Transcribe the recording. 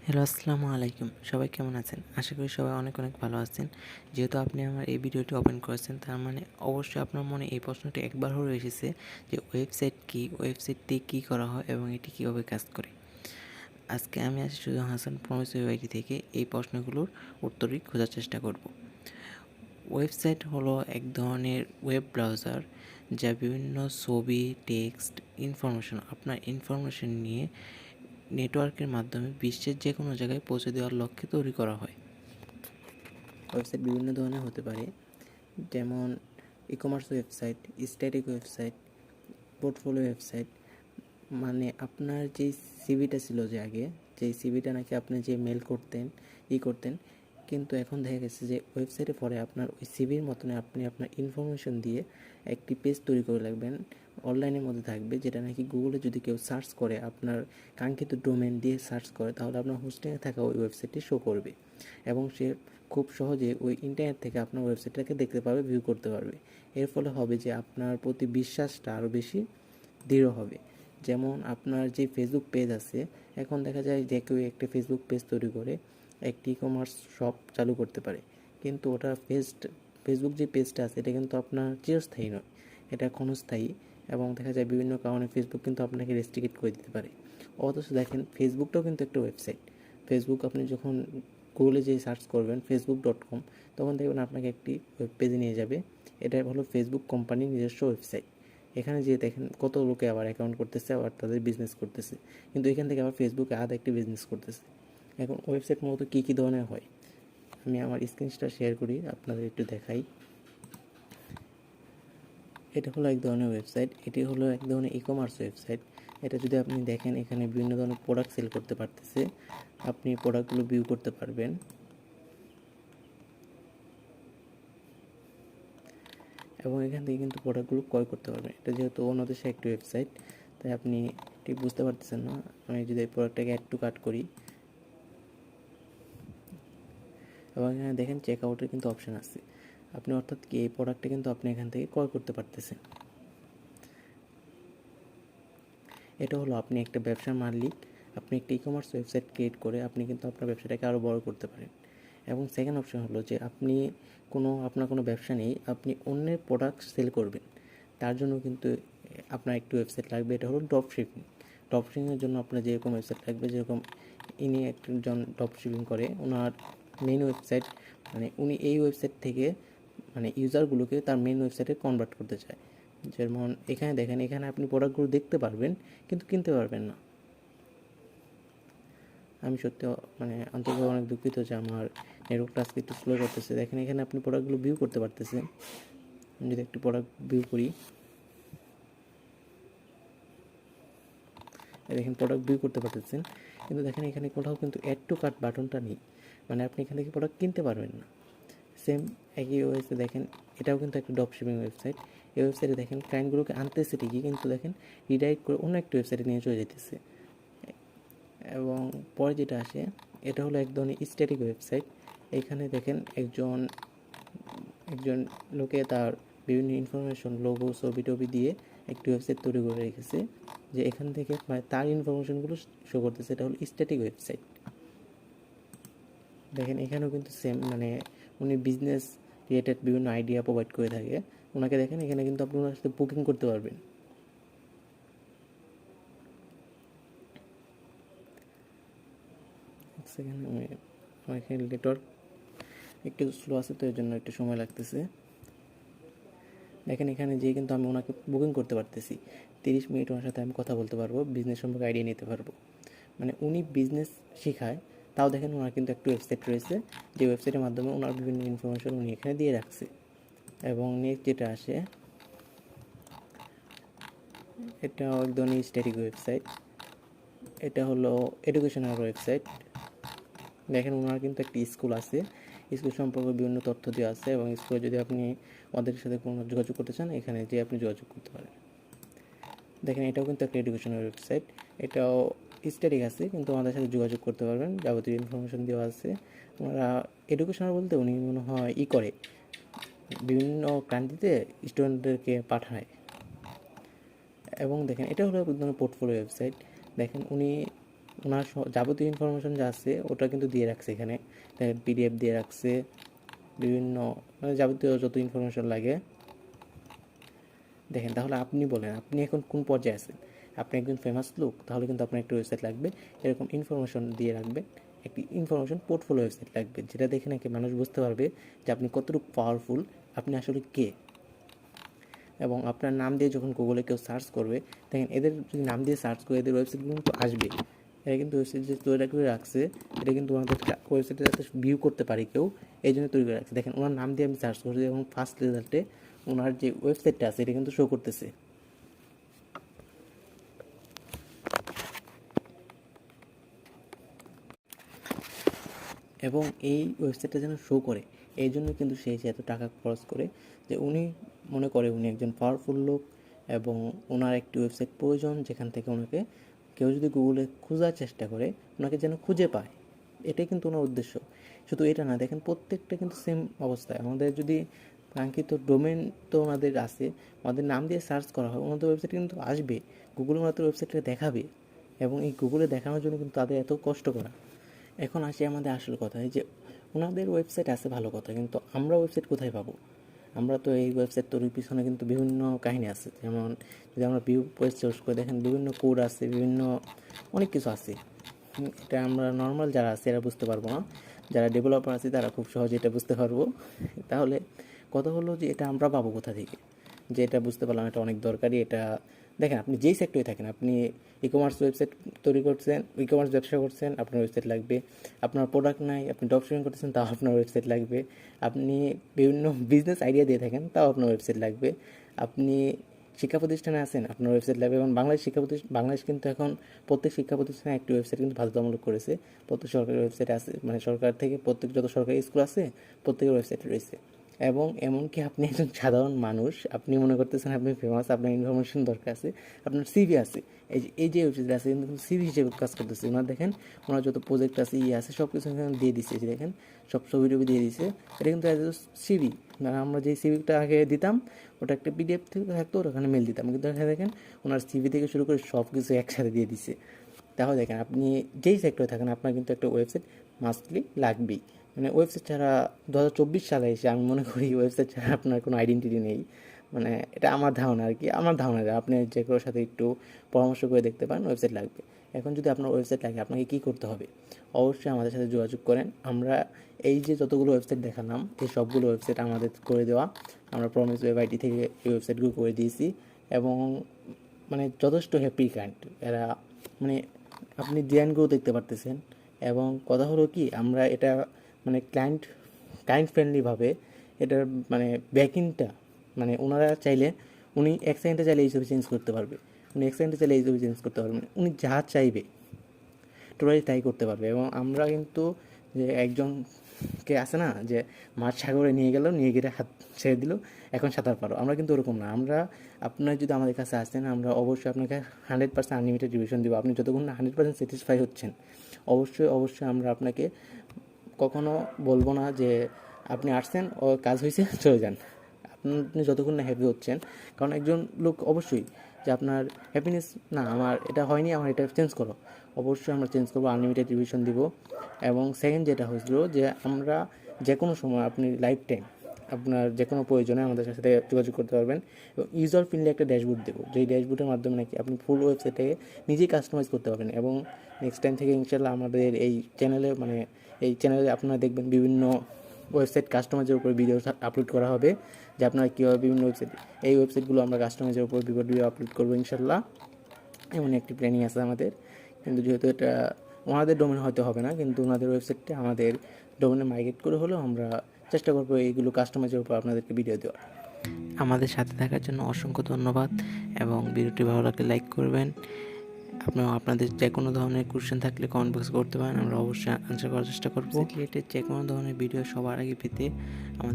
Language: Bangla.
হ্যালো, আসসালামু আলাইকুম। সবাই কেমন আছেন? আশা করি সবাই অনেক অনেক ভালো আছেন। যেহেতু আপনি আমার এই ভিডিওটি ওপেন করেছেন, তার মানে অবশ্যই আপনার মনে এই প্রশ্নটি একবার হলেও এসেছে যে ওয়েবসাইট কী? ওয়েবসাইট দিয়ে কী করা হয় এবং এটি কীভাবে কাজ করে? আজকে আমি আছি সুজন হাসান প্রমিস ওয়েবআইটি থেকে এই প্রশ্নগুলোর উত্তরই খোঁজার চেষ্টা করব। ওয়েবসাইট হলো এক ধরনের ওয়েব ব্রাউজার যা বিভিন্ন ছবি, টেক্সট, আপনার ইনফরমেশন নিয়ে নেটওয়ার্কের মাধ্যমে বিশ্বের যে কোনো জায়গায় পৌঁছে দেওয়ার লক্ষ্যে তৈরি করা হয়। ওয়েবসাইট বিভিন্ন ধরনের হতে পারে, যেমন e commerce website, static website, portfolio website. মানে আপনার যেই সিভিটা ছিল যে আগে, যেই সিভিটা নাকি আপনি যে মেল করতেন, করতেন, কিন্তু এখন দেখা গেছে যে ওয়েবসাইটে পরে আপনার ওই সিভির মতনে আপনি আপনার ইনফরমেশন দিয়ে একটি পেজ তৈরি করে রাখবেন, অনলাইনের মধ্যে থাকবে, যেটা নাকি গুগলে যদি কেউ সার্চ করে, আপনার কাঙ্ক্ষিত ডোমেন দিয়ে সার্চ করে, তাহলে আপনার হোস্টিংয়ে থাকা ওই ওয়েবসাইটটি শো করবে এবং সে খুব সহজে ওই ইন্টারনেট থেকে আপনার ওয়েবসাইটটাকে দেখতে পাবে, ভিউ করতে পারবে। এর ফলে হবে যে আপনার প্রতি বিশ্বাসটা আরও বেশি দৃঢ় হবে। যেমন আপনার যে ফেসবুক পেজ আছে, এখন দেখা যায় যে কেউ একটা ফেসবুক পেজ তৈরি করে একটি ই কমার্স শপ চালু করতে পারে, কিন্তু ওটা ফেসবুক যে পেজটা আছে এটা কিন্তু আপনার চিরস্থায়ী নয়, এটা ক্ষণস্থায়ী। এবং দেখা যায় বিভিন্ন কারণে ফেসবুক কিন্তু আপনাকে রেস্ট্রিক্ট করে দিতে পারে। অথচ দেখেন, ফেসবুকটাও কিন্তু একটা ওয়েবসাইট। ফেসবুক আপনি যখন গুগলে যে সার্চ করবেন facebook.com, তখন দেখবেন আপনাকে একটি ওয়েব পেজে নিয়ে যাবে। এটা হলো ফেসবুক কোম্পানির নিজস্ব ওয়েবসাইট। এখানে যে দেখেন কত লোকে আবার অ্যাকাউন্ট করতেছে, আবার তাদের বিজনেস করতেছে, কিন্তু এখান থেকে আবার ফেসবুকে আধা একটি বিজনেস করতেছে। এখন ওয়েবসাইট মূলত কী কী ধরনের হয়, আমি আমার স্ক্রিনটা শেয়ার করি, আপনাদের একটু দেখাই। এটা হলো এক ধরনের ওয়েবসাইট, এটি হলো এক ধরনের ই কমার্স ওয়েবসাইট। এটা যদি আপনি দেখেন, এখানে বিভিন্ন ধরনের প্রোডাক্ট সেল করতে পারতেছে, আপনি প্রোডাক্টগুলো ভিউ করতে পারবেন এবং এখান থেকে কিন্তু প্রোডাক্টগুলো ক্রয় করতে পারবেন। এটা যেহেতু অন্যদেশে একটি ওয়েবসাইট, তাই আপনি ঠিক বুঝতে পারতেছেন না। আমি যদি এই প্রোডাক্টটাকে অ্যাড টু কার্ট করি এবং এখানে দেখেন চেক আউটের কিন্তু অপশান আছে, আপনি অর্থাৎ কি এই প্রোডাক্টটা কিন্তু আপনি এখান থেকে ক্রয় করতে পারতেছেন। এটা হলো আপনি একটা ব্যবসার মালিক, আপনি একটা ই কমার্স ওয়েবসাইট ক্রিয়েট করে আপনি কিন্তু আপনার ব্যবসাটাকে আরও বড় করতে পারেন। এবং সেকেন্ড অপশন হলো যে আপনি আপনার কোনো ব্যবসা নেই, আপনি অন্যের প্রোডাক্ট সেল করবেন, তার জন্য কিন্তু আপনার একটি ওয়েবসাইট লাগবে। এটা হলো ড্রপ শিপিং। ড্রপ শিপিংয়ের জন্য আপনার যেরকম ওয়েবসাইট লাগবে, যেরকম ইনি একজন ড্রপ শিপিং করে, ওনার মেন ওয়েবসাইট, মানে উনি এই ওয়েবসাইট থেকে মানে ইউজারগুলোকে তার মেন ওয়েবসাইটে কনভার্ট করতে চায়। যেমন এখানে দেখেন, এখানে আপনি প্রোডাক্টগুলো দেখতে পারবেন কিন্তু কিনতে পারবেন না। আমি সত্যি মানে আন্তরিকভাবে অনেক দুঃখিত যে আমার নেটওয়ার্কটা আজকে একটু স্লো করতেছে। দেখেন, এখানে আপনি প্রোডাক্টগুলো ভিউ করতে পারতেছেন। আমি যদি একটি প্রোডাক্ট ভিউ করি, দেখেন প্রোডাক্ট ভিউ করতে পারতেছেন, কিন্তু দেখেন এখানে কোথাও কিন্তু অ্যাড টু কার্ট বাটনটা নেই, মানে আপনি এখান থেকে প্রোডাক্ট কিনতে পারবেন না। সেম একই ওয়েবসাইট দেখেন, এটাও কিন্তু একটা ড্রপ শিপিং ওয়েবসাইট। এই ওয়েবসাইটে দেখেন ক্লায়েন্টগুলোকে আনতেছে ঠিকই, কিন্তু দেখেন রিডাইরেক্ট করে অন্য একটা ওয়েবসাইটে নিয়ে চলে যেতেছে। এবং পরে যেটা আসে, এটা হলো এক ধরনের স্ট্যাটিক ওয়েবসাইট। এখানে দেখেন একজন একজন লোকে তার বিভিন্ন ইনফরমেশন, লোগো, ছবি টবি দিয়ে একটি ওয়েবসাইট তৈরি করে রেখেছে, যে এখান থেকে মানে তার ইনফরমেশনগুলো শো করতেছে। এটা হলো স্ট্যাটিক ওয়েবসাইট। দেখেন এখানেও কিন্তু সেম, মানে উনি বিজনেস রিলেটেড বিভিন্ন আইডিয়া প্রোভাইড করে থাকে। ওনাকে দেখেন এখানে কিন্তু আপনি ওনার সাথে বুকিং করতে পারবেন। সেখানে আমার এখানে নেটওয়ার্ক একটু স্লো আছে, তো এর জন্য একটু সময় লাগতেছে। দেখেন এখানে যেয়ে কিন্তু আমি ওনাকে বুকিং করতে পারতেছি, 30 মিনিট ওনার সাথে আমি কথা বলতে পারবো, বিজনেস সম্পর্কে আইডিয়া নিতে পারবো। মানে উনি বিজনেস শেখায়, তাও দেখেন ওনার কিন্তু একটু ওয়েবসাইট রয়েছে, যে ওয়েবসাইটের মাধ্যমে ওনার বিভিন্ন ইনফরমেশন উনি এখানে দিয়ে রাখছে। এবং নেক্সট যেটা আসে, এটাও এক ধরনের স্ট্যাটিক ওয়েবসাইট। এটা হলো এডুকেশনাল ওয়েবসাইট। দেখেন ওনার কিন্তু একটি স্কুল আছে, স্কুল সম্পর্কে বিভিন্ন তথ্য দেওয়া আছে, এবং স্কুলে যদি আপনি ওদের সাথে কোনো যোগাযোগ করতে চান, এখানে যে আপনি যোগাযোগ করতে পারেন। দেখেন এটাও কিন্তু একটা এডুকেশনাল ওয়েবসাইট, এটাও স্ট্যাটিক আছে, কিন্তু আমাদের সাথে যোগাযোগ করতে পারবেন, যাবতীয় ইনফরমেশন দেওয়া আছে। ওনারা এডুকেশনাল বলতে উনি মনে হয় করে বিভিন্ন কান্ট্রিতে স্টুডেন্টদেরকে পাঠায়। এবং দেখেন এটা হলো এক ধরনের পোর্টফোলিও ওয়েবসাইট। দেখেন উনি ওনার যাবতীয় ইনফরমেশন যা আছে ওটা কিন্তু দিয়ে রাখছে এখানে, পিডিএফ দিয়ে রাখছে, বিভিন্ন মানে যাবতীয় যত ইনফরমেশন লাগে। দেখেন, তাহলে আপনি বলেন আপনি এখন কোন পর্যায়ে আছেন? আপনি একজন ফেমাস লোক, তাহলে কিন্তু আপনার একটা ওয়েবসাইট লাগবে, এরকম ইনফরমেশন দিয়ে রাখবেন। একটি ইনফরমেশন পোর্টফোলিও ওয়েবসাইট লাগবে, যেটা দেখে নাকি মানুষ বুঝতে পারবে যে আপনি কতটুকু পাওয়ারফুল, আপনি আসলে কে। এবং আপনার নাম দিয়ে যখন গুগলে কেউ সার্চ করবে, দেখেন এদের যদি নাম দিয়ে সার্চ করে এদের ওয়েবসাইটগুলো কিন্তু আসবে। এটা কিন্তু ওয়েবসাইট যে তৈরি করে রাখছে, এটা কিন্তু ওনাদের ওয়েবসাইটে যাতে ভিউ করতে পারে কেউ, এই জন্য তৈরি করে রাখছে। দেখেন ওনার নাম দিয়ে আমি সার্চ করছি এবং ফার্স্ট রেজাল্টে ওনার যে ওয়েবসাইটটা আছে এটা কিন্তু শো করতেছে। এবং এই ওয়েবসাইটটা যেন শো করে, এই জন্য কিন্তু সে এত টাকা খরচ করে, যে উনি মনে করে উনি একজন পাওয়ারফুল লোক এবং ওনার একটি ওয়েবসাইট প্রয়োজন, যেখান থেকে ওনাকে কেউ যদি গুগলে খোঁজার চেষ্টা করে ওনাকে যেন খুঁজে পায়। এটাই কিন্তু ওনার উদ্দেশ্য। শুধু এটা না, দেখেন প্রত্যেকটা কিন্তু সেম অবস্থায়। আমাদের যদি কাঙ্ক্ষিত ডোমেন তো ওনাদের আছে, আমাদের নাম দিয়ে সার্চ করা হয়, ওনাদের ওয়েবসাইট কিন্তু আসবে, গুগলে ওনাদের ওয়েবসাইটটা দেখাবে। এবং এই গুগলে দেখানোর জন্য কিন্তু তাদের এত কষ্ট করা। এখন আসি আমাদের আসল কথায়, যে ওনাদের ওয়েবসাইট আছে ভালো কথা, কিন্তু আমরা ওয়েবসাইট কোথায় পাবো? আমরা তো এই ওয়েবসাইট তৈরির পিছনে কিন্তু বিভিন্ন কাহিনী আছে। যেমন যদি আমরা ভিউ পেজ সার্চ করে দেখেন, বিভিন্ন কোড আছে, বিভিন্ন অনেক কিছু আছে। এটা আমরা নর্মাল যারা আছে এরা বুঝতে পারবো না, যারা ডেভেলপার আছে তারা খুব সহজে এটা বুঝতে পারবো। তাহলে কথা হলো যে এটা আমরা পাবো কোথা থেকে? যে এটা বুঝতে পারলাম এটা অনেক দরকারি। এটা দেখেন, আপনি যেই সেক্টরে থাকেন, আপনি ই কমার্স ওয়েবসাইট তৈরি করছেন, ই কমার্স ব্যবসা করছেন, আপনার ওয়েবসাইট লাগবে। আপনার প্রোডাক্ট নাই, আপনি ড্রপশিপিং করতেছেন, তাও আপনার ওয়েবসাইট লাগবে। আপনি বিভিন্ন বিজনেস আইডিয়া দিয়ে থাকেন, তাও আপনার ওয়েবসাইট লাগবে। আপনি শিক্ষা প্রতিষ্ঠানে আছেন, আপনার ওয়েবসাইট লাগবে। এবং বাংলাদেশ কিন্তু এখন প্রত্যেক শিক্ষা প্রতিষ্ঠানে একটি ওয়েবসাইট কিন্তু বাধ্যতামূলক করেছে। প্রত্যেক সরকারি ওয়েবসাইট আছে, মানে সরকার থেকে প্রত্যেক যত সরকারি স্কুল আছে প্রত্যেকের ওয়েবসাইট রয়েছে। এবং এমনকি আপনি একজন সাধারণ মানুষ, আপনি মনে করতেছেন আপনি ফেমাস, আপনার ইনফরমেশন দরকার আছে, আপনার সিভি আছে, এই যে ওয়েবসাইট আছে কিন্তু সিভি হিসেবে কাজ করতেছে। ওনার দেখেন ওনার যত প্রজেক্ট আছে আছে সব কিছু এখানে দিয়ে দিচ্ছে, যে দেখেন সব ছবি টবি দিয়ে দিচ্ছে। এটা কিন্তু অ্যাজ এ সিভি, মানে আমরা যে সিভিটা আগে দিতাম ওটা একটা পিডিএফ থেকে থাকতো, ওখানে মেল দিতাম, কিন্তু এখানে দেখেন ওনার সিভি থেকে শুরু করে সব কিছু একসাথে দিয়ে দিচ্ছে। তাহলে দেখেন আপনি যেই সেক্টরে থাকেন আপনার কিন্তু একটা ওয়েবসাইট মাস্টলি লাগবেই। মানে ওয়েবসাইট ছাড়া 2024 সালে এসে আমি মনে করি ওয়েবসাইট ছাড়া আপনার কোনো আইডেন্টিটি নেই। মানে এটা আমার ধারণা আর কি, আমার ধারণা। আপনি যে কারোর সাথে একটু পরামর্শ করে দেখতে পারেন, ওয়েবসাইট লাগবে। এখন যদি আপনার ওয়েবসাইট লাগে আপনাকে কী করতে হবে? অবশ্যই আমাদের সাথে যোগাযোগ করেন। আমরা এই যে যতগুলো ওয়েবসাইট দেখালাম এই সবগুলো ওয়েবসাইট আমাদের করে দেওয়া, আমরা প্রমিস ওয়েব আইডি থেকে এই ওয়েবসাইটগুলো করে দিয়েছি। এবং মানে যথেষ্ট হ্যাপি ক্লায়েন্ট এরা, মানে আপনি ডিজাইনগুলো দেখতে পারতেছেন। এবং কথা হলো কি, আমরা এটা মানে ক্লায়েন্ট ফ্রেন্ডলিভাবে এটার মানে ব্যাকিংটা, মানে ওনারা চাইলে উনি এক সেকেন্ডে চাইলে এই ছবি চেঞ্জ করতে পারবে, উনি এক সেকেন্ডে চাইলে এই ছবি চেঞ্জ করতে পারবে, উনি যা চাইবে টোটালি তাই করতে পারবে। এবং আমরা কিন্তু যে একজনকে আছে না যে মাছ সাগরে নিয়ে গেল, নিয়ে গিয়ে হাত ছেড়ে দিল, এখন সাঁতার পারো, আমরা কিন্তু ওরকম না। আমরা আপনার যদি আমাদের কাছে আসেন আমরা অবশ্যই আপনাকে 100% আনলিমিটেড রিভিশন দেবো। আপনি যতক্ষণ না 100% স্যাটিসফাই হচ্ছেন, অবশ্যই আমরা আপনাকে কখনো বলবো না যে আপনি আসছেন ও কাজ হয়েছে চলে যান। আপনি যতক্ষণ না হ্যাপি হচ্ছেন, কারণ একজন লোক অবশ্যই যে আপনার হ্যাপিনেস না আমার এটা হয়নি, আমার এটা চেঞ্জ করো, অবশ্যই আমরা চেঞ্জ করবো, আনলিমিটেড রিভিশন দিব। এবং সেকেন্ড যেটা হয়েছিল যে আমরা যে কোনো সময় আপনি লাইফ টাইম আপনার যে কোনো প্রয়োজনে আমাদের সাথে যোগাযোগ করতে পারবেন। এবং ইউজার ফ্রেন্ডলি একটা ড্যাশবোর্ড দেবো, যেই ড্যাশবোর্ডের মাধ্যমে নাকি আপনি ফুল ওয়েবসাইটটাকে নিজেই কাস্টমাইজ করতে পারবেন। এবং নেক্সট টাইম থেকে ইনশাল্লাহ আমাদের এই চ্যানেলে আপনারা দেখবেন বিভিন্ন ওয়েবসাইট কাস্টমাইজের উপর ভিডিও আপলোড করা হবে, যে আপনারা কীভাবে বিভিন্ন ওয়েবসাইটগুলো আমরা কাস্টমাইজের উপর ভিডিও আপলোড করবো ইনশাল্লাহ। এমন একটি প্ল্যানিং আছে আমাদের। কিন্তু যেহেতু এটা ওনাদের ডোমেন হয়তো হবে না, কিন্তু ওনাদের ওয়েবসাইটটা আমাদের ডোমেনে মাইগ্রেট করে হলেও আমরা চেষ্টা করবো এইগুলো কাস্টমাইজের উপর আপনাদেরকে ভিডিও দেওয়ার। আমাদের সাথে থাকার জন্য অসংখ্য ধন্যবাদ। এবং ভিডিওটি ভালো লাগলে লাইক করবেন। আপনাদের যে কোনো ধরনের কোশ্চেন থাকলে কমেন্ট বক্সে করতে পারেন, আমরা অবশ্যই আনসার করার চেষ্টা করবো। রিলেটেড যে কোনো ধরনের ভিডিও সবার আগে পেতে আমাদের